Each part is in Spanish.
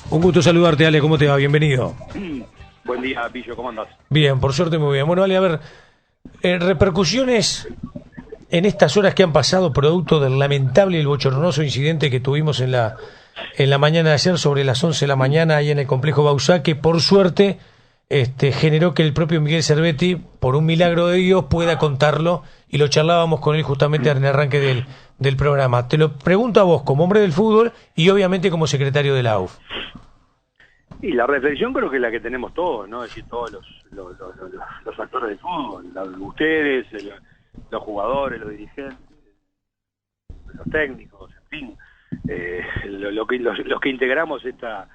Un gusto saludarte, Ale, ¿cómo te va? Bienvenido. Buen día, Pillo, ¿cómo andás? Bien, por suerte muy bien. Bueno, Ale, a ver, repercusiones en estas horas que han pasado producto del lamentable y el bochornoso incidente que tuvimos en la mañana de ayer sobre las 11 de la mañana ahí en el complejo Bausá, que por suerte generó que el propio Miguel Cervetti, por un milagro de Dios, pueda contarlo y lo charlábamos con él justamente en el arranque del programa. Te lo pregunto a vos como hombre del fútbol y obviamente como secretario de la AUF. Y la reflexión creo que es la que tenemos todos, ¿no? Es decir, todos los actores del fútbol, ustedes, los jugadores, los dirigentes, los técnicos, en fin, los que integramos esta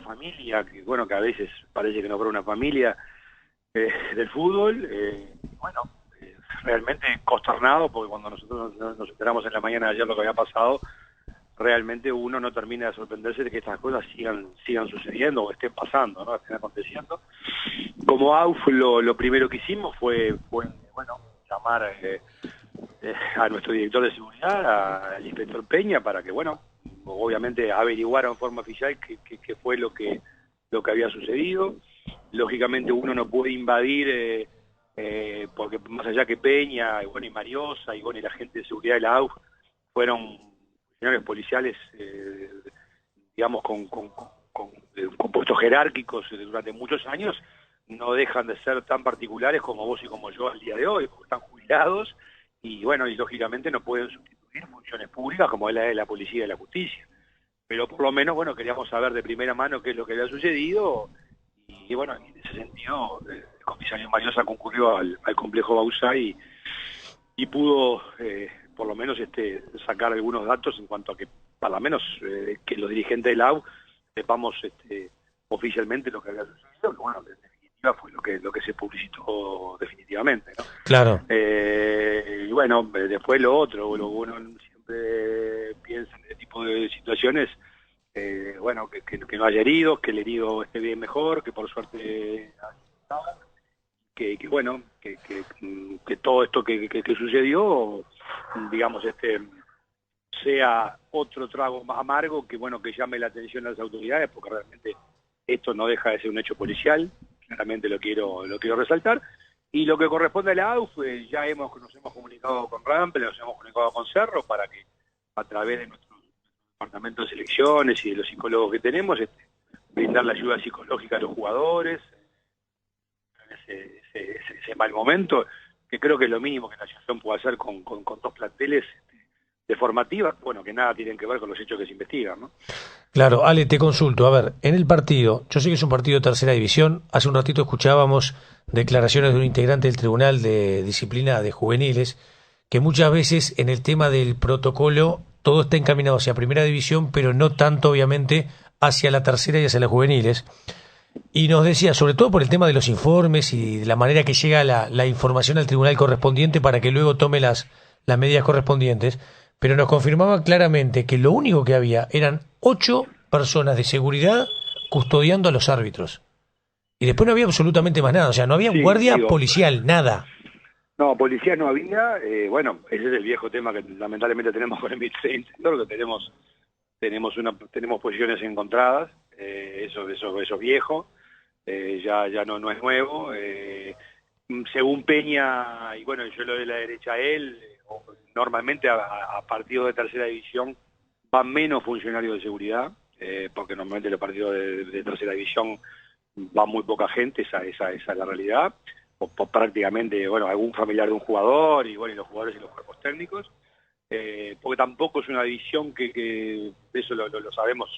familia, que bueno, que a veces parece que no fuera una familia del fútbol, bueno, realmente consternado, porque cuando nosotros nos enteramos en la mañana de ayer lo que había pasado, realmente uno no termina de sorprenderse de que estas cosas sigan sucediendo o estén pasando, ¿no? Estén aconteciendo. Como AUF lo primero que hicimos fue bueno, llamar a nuestro director de seguridad, al inspector Peña, para que, bueno, obviamente averiguara en forma oficial qué fue lo que había sucedido. Lógicamente uno no puede invadir, porque más allá que Peña, y Mariosa, y la gente de seguridad de la AUF fueron funcionarios policiales, digamos, con puestos jerárquicos durante muchos años, no dejan de ser tan particulares como vos y como yo al día de hoy, porque están jubilados y, bueno, y lógicamente no pueden sustituir funciones públicas como es la de la policía y la justicia. Pero por lo menos, bueno, queríamos saber de primera mano qué es lo que había sucedido y bueno, en ese sentido, el comisario Mariosa concurrió al complejo Bausá y pudo por lo menos sacar algunos datos en cuanto a que, para lo menos, que los dirigentes del AU sepamos oficialmente lo que había sucedido, que bueno, en definitiva fue lo que se publicitó definitivamente, ¿no? Claro. Y bueno, después lo otro, uno siempre piensa en este tipo de situaciones, bueno, que no haya heridos, que el herido esté bien mejor, que por suerte que bueno, que todo esto que sucedió, digamos, sea otro trago más amargo, que bueno, que llame la atención a las autoridades, porque realmente esto no deja de ser un hecho policial, claramente lo quiero resaltar. Y lo que corresponde a la AUF, nos hemos comunicado con Rample, nos hemos comunicado con Cerro, para que a través de nuestro departamento de selecciones y de los psicólogos que tenemos, brindar la ayuda psicológica a los jugadores, ese mal momento, que creo que es lo mínimo que la asociación puede hacer con dos planteles de formativa, bueno, que nada tienen que ver con los hechos que se investigan, ¿no? Claro, Ale, te consulto. A ver, en el partido, yo sé que es un partido de tercera división. Hace un ratito escuchábamos declaraciones de un integrante del Tribunal de Disciplina de Juveniles, que muchas veces en el tema del protocolo todo está encaminado hacia primera división, pero no tanto, obviamente, hacia la tercera y hacia las juveniles. Y nos decía, sobre todo por el tema de los informes y de la manera que llega la información al tribunal correspondiente para que luego tome las medidas correspondientes, pero nos confirmaba claramente que lo único que había eran 8 personas de seguridad custodiando a los árbitros. Y después no había absolutamente más nada, o sea, no había un Sí, guardia digo, policial, nada. no, policía no había, bueno, ese es el viejo tema que lamentablemente tenemos con el Ministerio del Interior, que tenemos posiciones encontradas, eso es viejo, ya no es nuevo. Según Peña, y bueno, yo lo de la derecha a él, normalmente a partidos de tercera división van menos funcionarios de seguridad, porque normalmente los partidos de tercera división va muy poca gente, esa es la realidad, por prácticamente, bueno, algún familiar de un jugador, y bueno, y los jugadores y los cuerpos técnicos, porque tampoco es una división que eso lo sabemos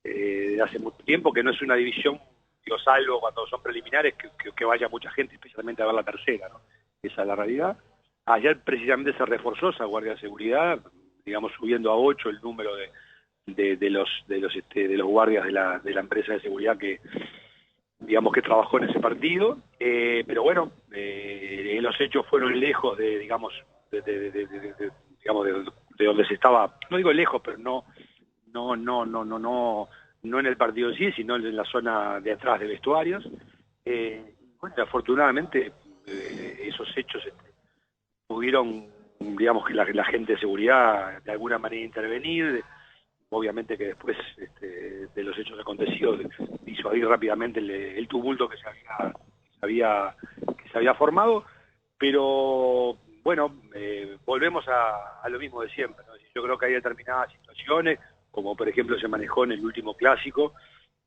de hace mucho tiempo, que no es una división, digo, salvo cuando son preliminares, que vaya mucha gente, especialmente a ver la tercera, ¿no? Esa es la realidad. Ayer precisamente se reforzó esa guardia de seguridad, digamos, subiendo a 8 el número de los guardias de la empresa de seguridad que, digamos, que trabajó en ese partido, pero bueno, los hechos fueron lejos digamos, digamos, de donde se estaba, no digo lejos, pero no en el partido en sí, sino en la zona de atrás de vestuarios. Bueno, afortunadamente esos hechos pudieron, digamos, que la gente de seguridad de alguna manera intervenir, obviamente que después de los hechos acontecidos disuadir rápidamente el tumulto que se había formado, pero bueno, volvemos a lo mismo de siempre, ¿no? Yo creo que hay determinadas situaciones, como por ejemplo se manejó en el último clásico,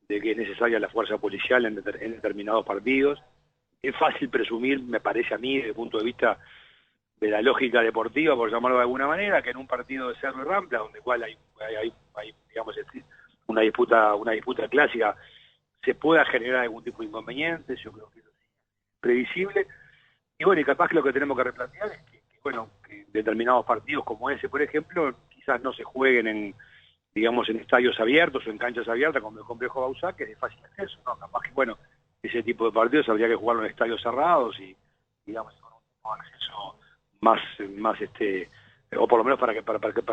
de que es necesaria la fuerza policial en determinados partidos. Es fácil presumir, me parece a mí, desde el punto de vista de la lógica deportiva, por llamarlo de alguna manera, que en un partido de Cerro y Rampla, donde cual hay digamos, una disputa clásica, se pueda generar algún tipo de inconvenientes. Yo creo que eso es previsible. Y bueno, y capaz que lo que tenemos que replantear es que determinados partidos como ese, por ejemplo, quizás no se jueguen en estadios abiertos o en canchas abiertas como el complejo Bausá, que es de fácil acceso, ¿no? Capaz que, ese tipo de partidos habría que jugarlo en estadios cerrados y, digamos, con un tipo de acceso más o por lo menos para que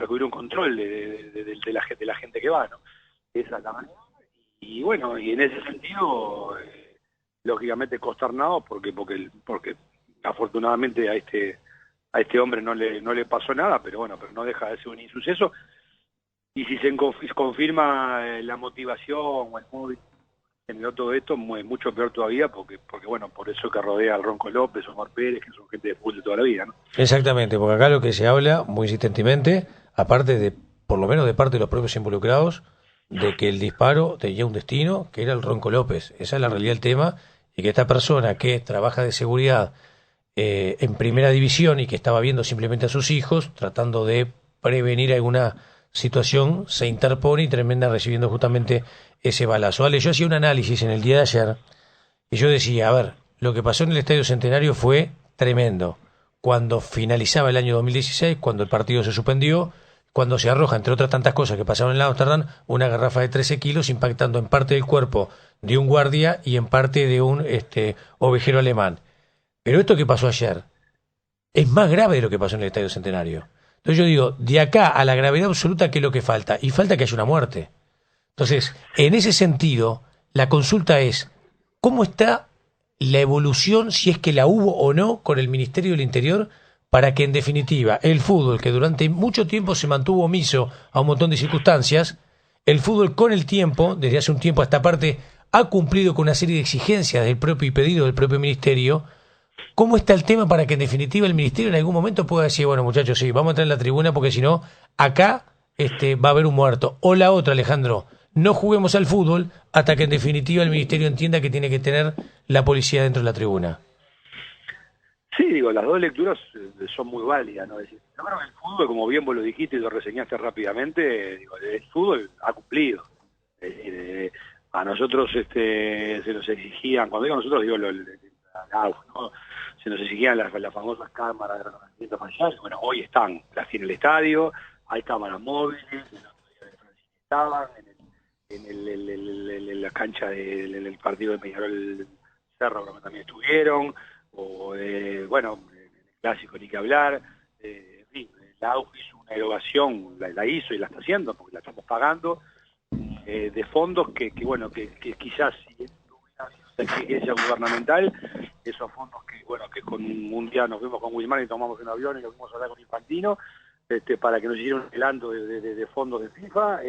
hubiera un control de la gente que va, ¿no? Esa es la manera. Y bueno, y en ese sentido, lógicamente consternado porque afortunadamente a este hombre no le pasó nada, pero no deja de ser un insuceso. Y si se confirma la motivación o el móvil que generó todo esto, es mucho peor todavía, porque por eso que rodea al Ronco López, Omar Pérez, que son gente de fútbol de toda la vida, ¿no? Exactamente, porque acá lo que se habla muy insistentemente, aparte de, por lo menos de parte de los propios involucrados, de que el disparo tenía un destino, que era el Ronco López. Esa es la realidad del tema, y que esta persona que trabaja de seguridad en primera división y que estaba viendo simplemente a sus hijos, tratando de prevenir alguna situación, se interpone y termina recibiendo justamente ese balazo. Ale, yo hacía un análisis en el día de ayer y yo decía, a ver, lo que pasó en el Estadio Centenario fue tremendo. Cuando finalizaba el año 2016, cuando el partido se suspendió, cuando se arroja, entre otras tantas cosas que pasaron en Ámsterdam, una garrafa de 13 kilos impactando en parte del cuerpo de un guardia y en parte de un ovejero alemán. Pero esto que pasó ayer es más grave de lo que pasó en el Estadio Centenario. Entonces yo digo, de acá a la gravedad absoluta, ¿qué es lo que falta? Y falta que haya una muerte. Entonces, en ese sentido, la consulta es, ¿cómo está la evolución, si es que la hubo o no, con el Ministerio del Interior, para que en definitiva el fútbol, que durante mucho tiempo se mantuvo omiso a un montón de circunstancias, el fútbol con el tiempo, desde hace un tiempo a esta parte, ha cumplido con una serie de exigencias del propio y pedido del propio Ministerio? ¿Cómo está el tema para que en definitiva el Ministerio en algún momento pueda decir, bueno muchachos, sí, vamos a entrar en la tribuna porque si no, acá va a haber un muerto? O la otra, Alejandro, no juguemos al fútbol hasta que en definitiva el Ministerio entienda que tiene que tener la policía dentro de la tribuna. Sí, digo, las dos lecturas son muy válidas, ¿no? Es decir, yo creo que el fútbol, como bien vos lo dijiste y lo reseñaste rápidamente, digo, el fútbol ha cumplido. A nosotros se nos exigían, cuando digo nosotros digo ¿no? Se nos exigían las famosas cámaras de reconocimiento facial. Bueno, hoy están, las tiene el estadio, hay cámaras móviles, en la estaban, en la cancha del partido de Peñarol Cerro, creo que también estuvieron, o bueno, en el clásico ni que hablar. En fin, la AUF hizo una erogación, la hizo y la está haciendo, porque la estamos pagando, de fondos que quizás si no hubiera habido esa exigencia gubernamental, esos fondos que con un día nos vimos con Wilmar y tomamos un avión y nos fuimos a hablar con Infantino, para que nos hicieran un adelanto de fondos de FIFA,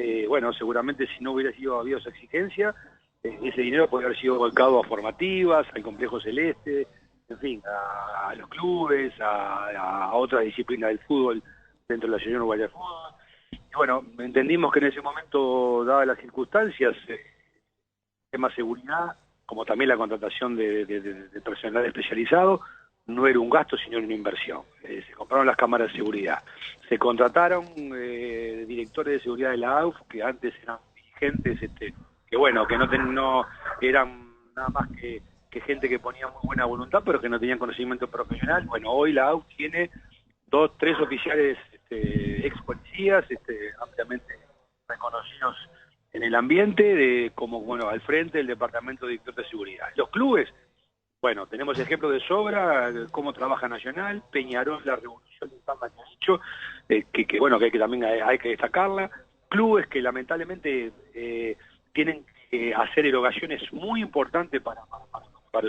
seguramente si no hubiera habido esa exigencia, ese dinero podría haber sido volcado a formativas, al complejo celeste, en fin, a los clubes, a otras disciplinas del fútbol dentro de la Asociación Uruguaya de Fútbol. Y bueno, entendimos que en ese momento, dadas las circunstancias, el tema seguridad, como también la contratación de personal especializado, no era un gasto, sino una inversión. Se compraron las cámaras de seguridad. Se contrataron directores de seguridad de la AUF, que antes eran dirigentes, que no eran nada más que gente que ponía muy buena voluntad, pero que no tenían conocimiento profesional. Bueno, hoy la AUF tiene 2, 3 oficiales ex policías, ampliamente reconocidos en el ambiente, al frente del Departamento de Director de Seguridad. Los clubes, tenemos ejemplos de sobra, cómo trabaja Nacional, Peñarol, la revolución de Pampa, que ha dicho, que también hay que destacarla. Clubes que lamentablemente tienen que hacer erogaciones muy importantes para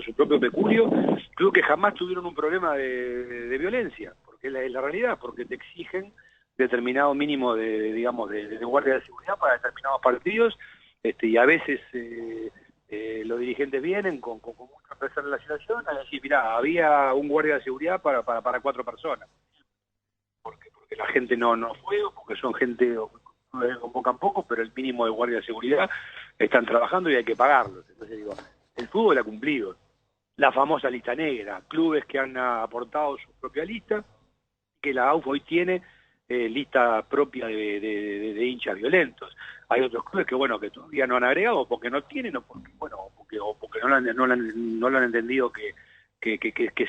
su propio peculio, clubes que jamás tuvieron un problema de violencia, porque es la realidad, porque te exigen determinado mínimo digamos, de guardia de seguridad para determinados partidos, y a veces los dirigentes vienen con mucha presión en la situación a decir, mirá, había un guardia de seguridad para 4 personas, porque la gente no fue, o porque son gente que convocan poco, pero el mínimo de guardia de seguridad están trabajando y hay que pagarlos. Entonces digo, el fútbol ha cumplido. La famosa lista negra, clubes que han aportado su propia lista, que la AUF hoy tiene lista propia de hinchas violentos. Hay otros clubes que bueno que todavía no han agregado porque no tienen o porque no lo han entendido que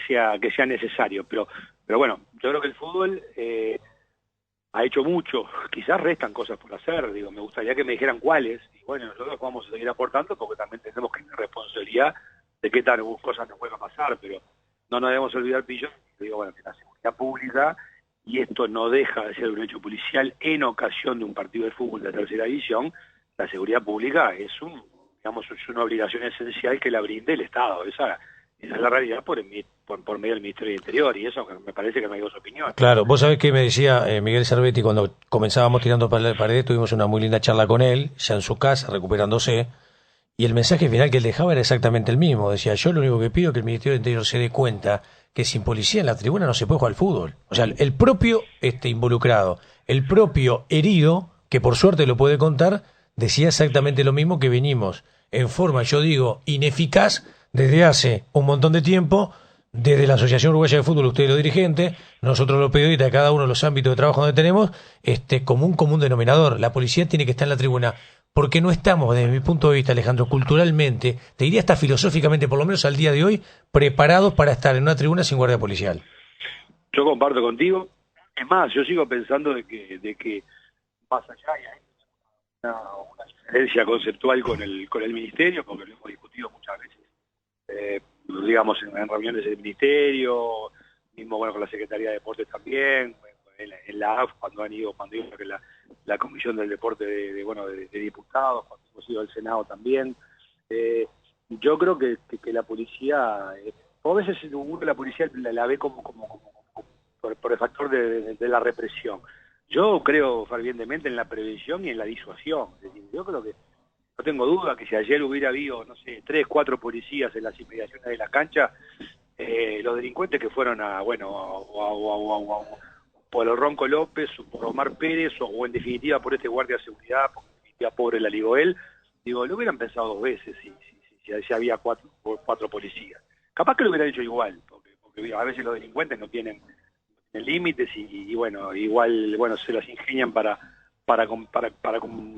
sea necesario. Pero bueno, yo creo que el fútbol ha hecho mucho. Quizás restan cosas por hacer. Digo, me gustaría que me dijeran cuáles. Y bueno, nosotros vamos a seguir aportando porque también tenemos que tener responsabilidad de qué tal cosas nos puedan pasar. Pero no nos debemos olvidar, Pillo, digo, bueno, que la seguridad pública, y esto no deja de ser un hecho policial en ocasión de un partido de fútbol de tercera división, la seguridad pública es una obligación esencial que la brinde el Estado. Esa es la realidad por medio del Ministerio del Interior, y eso me parece que no hay dos opiniones. Claro, vos sabés que me decía Miguel Cervetti cuando comenzábamos tirando para la pared, tuvimos una muy linda charla con él, ya en su casa, recuperándose, y el mensaje final que él dejaba era exactamente el mismo. Decía, yo lo único que pido es que el Ministerio del Interior se dé cuenta que sin policía en la tribuna no se puede jugar al fútbol. O sea, el propio involucrado, el propio herido, que por suerte lo puede contar, decía exactamente lo mismo, que venimos en forma, yo digo, ineficaz desde hace un montón de tiempo, desde la Asociación Uruguaya de Fútbol, ustedes los dirigentes, nosotros los periodistas, cada uno de los ámbitos de trabajo donde tenemos, como un común denominador. La policía tiene que estar en la tribuna, porque no estamos, desde mi punto de vista, Alejandro, culturalmente, te diría hasta filosóficamente, por lo menos al día de hoy, preparados para estar en una tribuna sin guardia policial. Yo comparto contigo. Es más, yo sigo pensando de que más allá hay una diferencia conceptual con el Ministerio, porque lo hemos discutido muchas veces, digamos, en reuniones del Ministerio, mismo bueno con la Secretaría de Deportes también, en la AF cuando iba la Comisión del Deporte de Diputados, cuando hemos ido al Senado también. Yo creo que la policía, a veces uno la policía la ve como por el factor de la represión. Yo creo fervientemente en la prevención y en la disuasión. Es decir, yo creo que no tengo duda que si ayer hubiera habido, no sé, 3, 4 policías en las inmediaciones de la cancha, los delincuentes que fueron por el Ronco López, o por Omar Pérez, o en definitiva por este guardia de seguridad, porque en definitiva pobre la Ligoel, digo, lo hubieran pensado 2 veces si había 4 policías. Capaz que lo hubieran hecho igual, porque a veces los delincuentes no tienen límites y bueno, igual se las ingenian para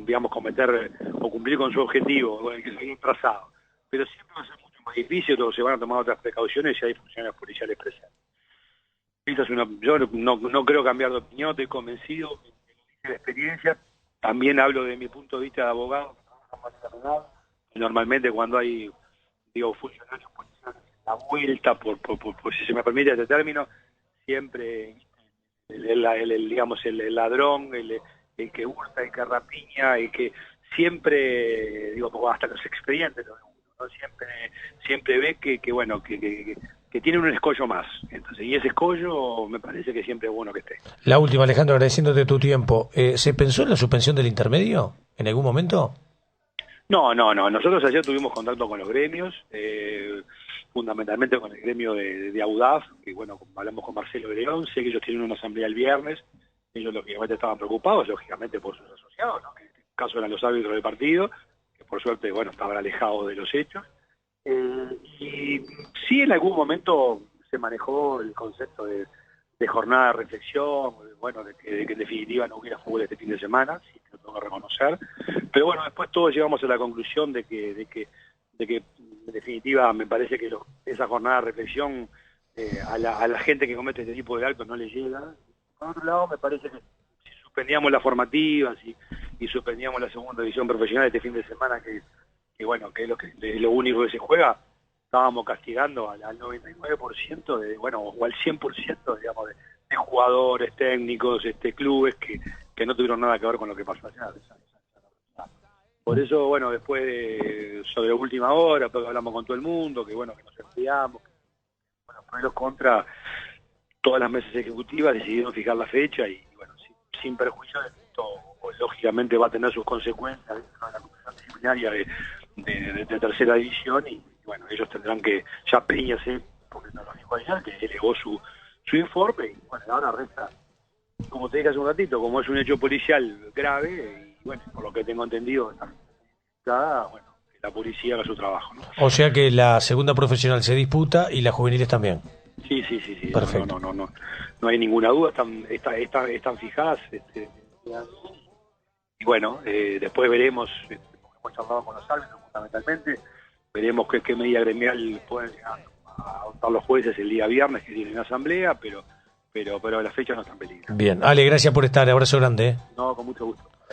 digamos, cometer o cumplir con su objetivo, que es bien trazado. Pero siempre va a ser mucho más difícil, o se van a tomar otras precauciones si hay funcionarios policiales presentes. Yo no creo cambiar de opinión, estoy convencido de la experiencia. También hablo de mi punto de vista de abogado. Normalmente cuando hay, funcionarios policiales en la vuelta, por si se me permite este término, siempre el ladrón, el que hurta, el que rapiña, el que siempre, hasta los expedientes, ¿no? Siempre ve que tiene un escollo más. Entonces, y ese escollo me parece que siempre es bueno que esté. La última, Alejandro, agradeciéndote tu tiempo. ¿Se pensó en la suspensión del intermedio en algún momento? No. Nosotros ayer tuvimos contacto con los gremios, fundamentalmente con el gremio de AUDAF, que hablamos con Marcelo de León, sé que ellos tienen una asamblea el viernes. Ellos lógicamente estaban preocupados, lógicamente por sus asociados, ¿no? Que en este caso eran los árbitros del partido, que por suerte, estaban alejados de los hechos. Y sí, en algún momento se manejó el concepto de jornada de reflexión, de que en definitiva no hubiera fútbol este fin de semana, sí, lo tengo que reconocer. Pero después todos llegamos a la conclusión de que en definitiva me parece que esa jornada de reflexión a la gente que comete este tipo de actos no le llega. Por otro lado, me parece que si suspendíamos las formativas y suspendíamos la segunda división profesional este fin de semana, que es lo único que se juega, estábamos castigando al 99% o al 100%, digamos, de jugadores, técnicos, clubes que no tuvieron nada que ver con lo que pasó ayer. Por eso, después sobre la última hora, porque hablamos con todo el mundo, que nos enfriamos, por los contra, todas las mesas ejecutivas decidieron fijar la fecha y sin perjuicio de que esto lógicamente va a tener sus consecuencias dentro de la comisión disciplinaria de tercera división y bueno, ellos tendrán que ya peñarse, porque no lo dijo ayer, que elevó su informe y bueno, ahora resta, como te dije hace un ratito, como es un hecho policial grave y bueno, por lo que tengo entendido, bueno, que la policía haga su trabajo, ¿no? O sea que la segunda profesional se disputa y las juveniles también. Sí. Perfecto. No hay ninguna duda, están fijadas. Y bueno, después veremos, porque hemos charlado con los árbitros fundamentalmente, veremos qué medida gremial pueden llegar a adoptar los jueces el día viernes, que tienen asamblea, pero las fechas no están peligrosas. Bien, Ale, gracias por estar, abrazo grande. No, con mucho gusto.